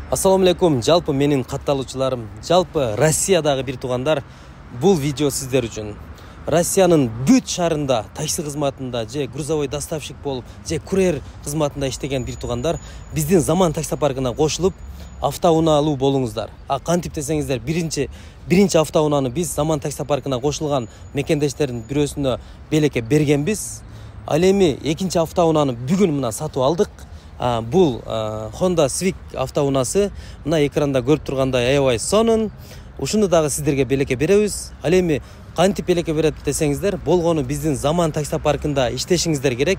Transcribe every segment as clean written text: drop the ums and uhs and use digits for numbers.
Ассаламу алейкум, жалпы менин катталуучуларым, жалпы Россиядагы бир туугандар, бул видео сиздер үчүн. Россиянын бүт шарында, такси кызматында, же грузовой доставщик болуп, же курьер кызматында иштеген бир туугандар биздин Заман таксопаркына кошулуп, автоунаа алуу болуңуздар. Кантип десеңиздер, биринчи автоунааны биз Заман таксопаркына кошулган мекендештердин бирөөсүнө белекке бергенбиз. Ал эми экинчи автоунааны бүгүн мына сатып алдык. Бул Honda Civic автоунасы, мына экранда көрүп тургандай аябай сонун. Ушуну дагы сиздерге белекке беребиз. Ал эми кантип белекке берет десеңиздер, болгону биздин Заман таксопаркында иштешиңиздер керек.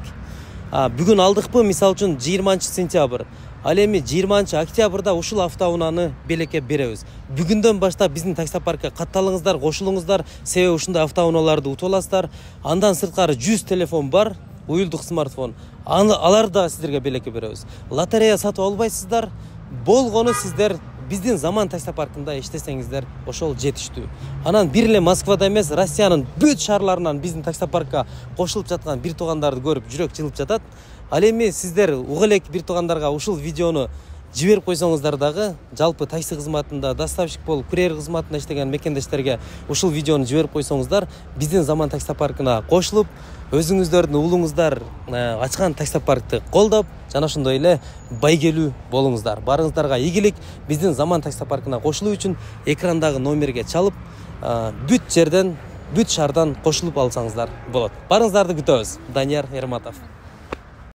Бүгүн алдыкпы, мисалы үчүн 20-сентябрь. Ал эми 20-октябрда ушул автоунааны белекке беребиз. Бүгүндөн баштап биздин таксопаркка катталыңыздар, кошулуңуздар, себеби ушундай автоунааларды утуп аласыздар. Андан сырткары 100 телефон бар, уюлдук смартфон. Аларды да сиздерге белекке беребиз. Лотерея сатып албайсыздар, болгону сиздер биздин Заман таксопаркында иштесеңиздер ошол жетиштүү. Анан бир эле Москвада эмес, Россиянын бүт шаарларынан биздин таксопаркка кошулуп жаткан бир туугандарды көрүп жүрөк жылып жатат. Ал эми сиздер уга элек бир туугандарга ушул видеону жиберип койсоңуздар дагы, жалпы такси кызматында, доставщик болуп, курьер кызматында иштеген мекендештерге ушул видеону жиберип койсоңуздар, биздин Заман таксопаркына кошулуп, өзүңүздөрдүн уулуңуздар ачкан таксопаркты колдоп, жана ошондой эле байгелүү болуңуздар. Барыңыздарга ийгилик. Биздин Заман таксопаркына кошулуу үчүн экрандагы номерге чалып, бүт жерден, бүт шаардан кошулуп алсаңыздар болот. Барыңыздарды күтөбүз. Данияр Эрматов.